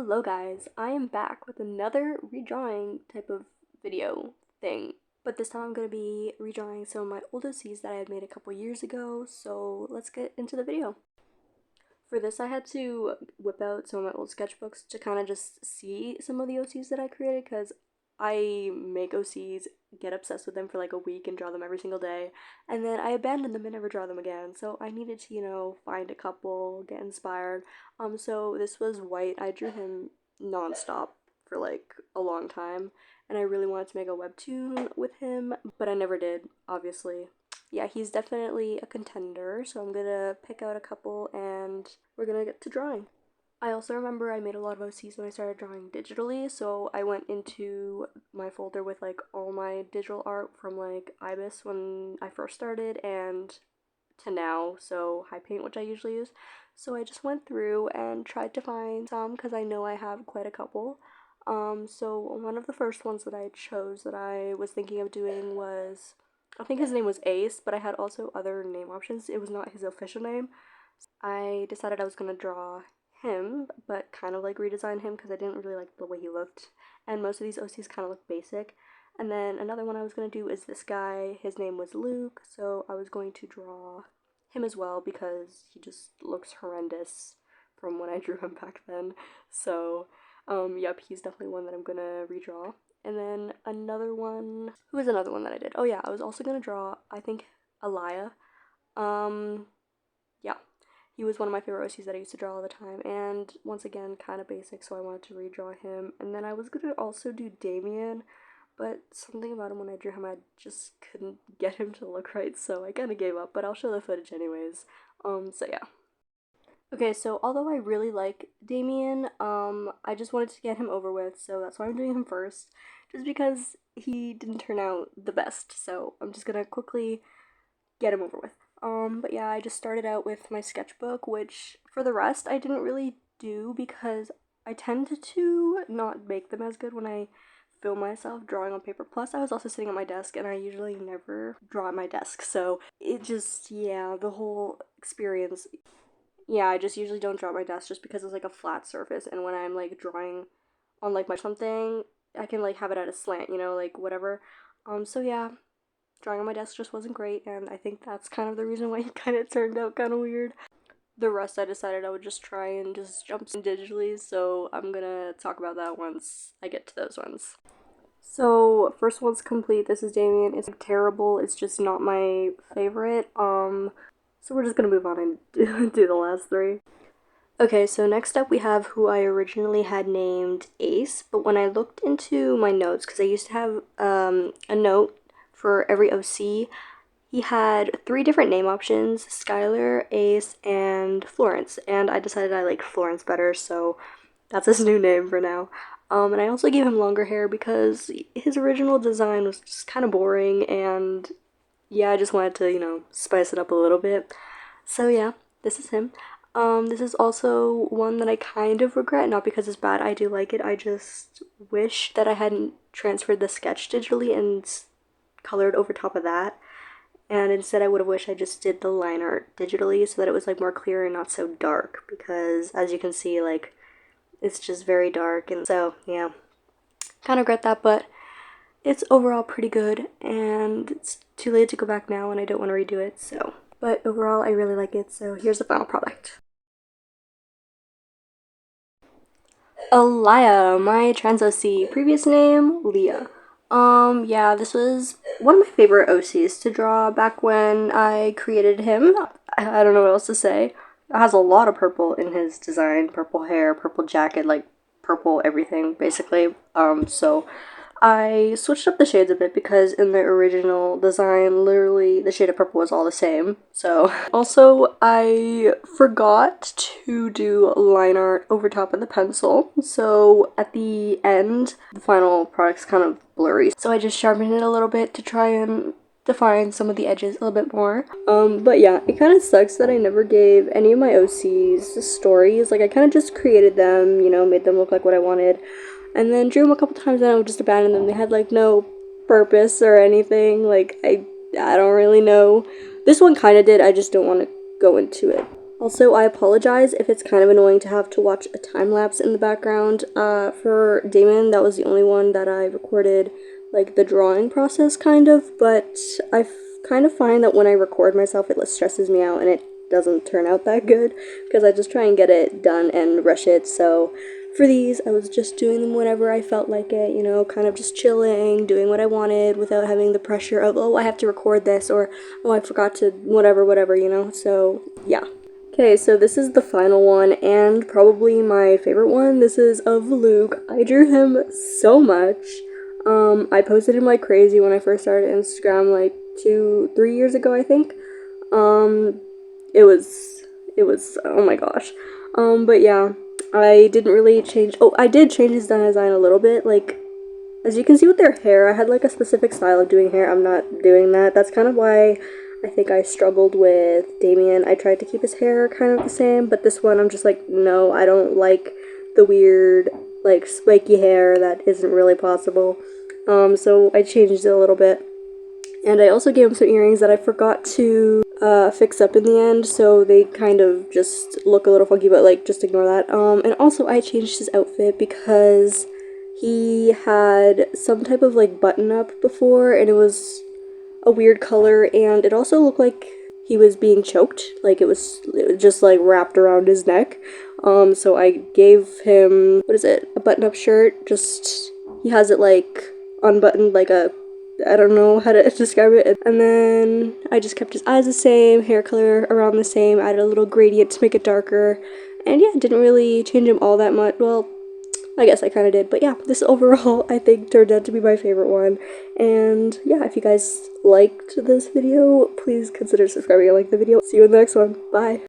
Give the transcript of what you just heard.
Hello guys, I am back with another redrawing type of video thing, but this time I'm going to be redrawing some of my old OCs that I had made a couple years ago, so let's get into the video. For this I had to whip out some of my old sketchbooks to kind of just see some of the OCs that I created, because I make OCs, get obsessed with them for like a week and draw them every single day, and then I abandon them and never draw them again, so I needed to, find a couple, get inspired. So this was White. I drew him non-stop for like a long time, and I really wanted to make a webtoon with him, but I never did, obviously. Yeah, he's definitely a contender, so I'm gonna pick out a couple and we're gonna get to drawing. I also remember I made a lot of OCs when I started drawing digitally, so I went into my folder with like all my digital art from like Ibis when I first started and to now, so high paint, which I usually use. So I just went through and tried to find some because I know I have quite a couple. So one of the first ones that I chose that I was thinking of doing was, I think his name was Ace, but I had also other name options. It was not his official name. I decided I was gonna draw him, but kind of like redesign him because I didn't really like the way he looked, and most of these OCs kind of look basic. And then another one I was going to do is this guy. His name was Luke, so I was going to draw him as well because he just looks horrendous from when I drew him back then. So, yep, he's definitely one that I'm going to redraw. And then another one, who was another one that I did? Oh yeah, I was also going to draw, I think, Alaya. Yeah, he was one of my favorite OCs that I used to draw all the time, and once again, kind of basic, so I wanted to redraw him. And then I was going to also do Damien, but something about him when I drew him, I just couldn't get him to look right, so I kind of gave up, but I'll show the footage anyways. So yeah. Okay, so although I really like Damien, I just wanted to get him over with, so that's why I'm doing him first, just because he didn't turn out the best, so I'm just gonna quickly get him over with. But yeah, I just started out with my sketchbook, which for the rest I didn't really do because I tend to not make them as good when I film myself drawing on paper. Plus, I was also sitting at my desk and I usually never draw at my desk, so it just, yeah, the whole experience. Yeah, I just usually don't draw at my desk just because it's like a flat surface, and when I'm like drawing on like my something, I can like have it at a slant, like whatever. So yeah, drawing on my desk just wasn't great, and I think that's kind of the reason why it kind of turned out kind of weird. The rest I decided I would just try and just jump in digitally, so I'm gonna talk about that once I get to those ones. So, first one's complete. This is Damien. It's like, terrible. It's just not my favorite. So we're just gonna move on and do the last three. Okay, so next up we have who I originally had named Ace, but when I looked into my notes, because I used to have a note for every OC, he had 3 different name options: Skylar, Ace, and Florence, and I decided I like Florence better, so that's his new name for now. And I also gave him longer hair because his original design was just kind of boring, and yeah, I just wanted to, spice it up a little bit. So yeah, this is him. This is also one that I kind of regret, not because it's bad, I do like it, I just wish that I hadn't transferred the sketch digitally and colored over top of that. And instead I would have wished I just did the line art digitally so that it was like more clear and not so dark, because as you can see, like, it's just very dark, and so yeah, kind of regret that, but it's overall pretty good, and it's too late to go back now and I don't want to redo it, so. But overall I really like it, so here's the final product. Alaya, my trans OC, previous name, Leah. Yeah, this was one of my favorite OCs to draw back when I created him. I don't know what else to say. It has a lot of purple in his design, purple hair, purple jacket, like purple everything, basically. So I switched up the shades a bit because in the original design, literally the shade of purple was all the same. So also I forgot to do line art over top of the pencil. So at the end, the final product's kind of blurry. So I just sharpened it a little bit to try and define some of the edges a little bit more. But yeah, it kind of sucks that I never gave any of my OCs stories. Like, I kind of just created them, made them look like what I wanted, and then drew them a couple times and I would just abandon them. They had like no purpose or anything. Like, I don't really know. This one kind of did, I just don't want to go into it Also, I apologize if it's kind of annoying to have to watch a time-lapse in the background. For Damon, that was the only one that I recorded, like, the drawing process, kind of, but I kind of find that when I record myself, it stresses me out and it doesn't turn out that good, because I just try and get it done and rush it. So for these, I was just doing them whenever I felt like it, you know, kind of just chilling, doing what I wanted without having the pressure of, oh, I have to record this, or, oh, I forgot to whatever, you know, so yeah. Okay, so this is the final one, and probably my favorite one. This is of Luke. I drew him so much. I posted him like crazy when I first started Instagram, like 3 years ago, I think. Um, it was, oh my gosh. But yeah, I didn't really change, oh, I did change his design a little bit, like, as you can see with their hair, I had like a specific style of doing hair. I'm not doing that. That's kind of why I think I struggled with Damien. I tried to keep his hair kind of the same, but this one I'm just like, no, I don't like the weird, like, spiky hair that isn't really possible. So I changed it a little bit. And I also gave him some earrings that I forgot to fix up in the end, so they kind of just look a little funky, but like, just ignore that. And also I changed his outfit because he had some type of like button up before, and it was a weird color, and it also looked like he was being choked, like it was just like wrapped around his neck. So I gave him, what is it, a button up shirt, just, he has it like unbuttoned, like a, I don't know how to describe it. And then I just kept his eyes the same, hair color around the same, added a little gradient to make it darker, and yeah, didn't really change him all that much. Well, I guess I kind of did, but yeah, this overall I think turned out to be my favorite one. And yeah, if you guys liked this video, please consider subscribing and like the video. See you in the next one. Bye!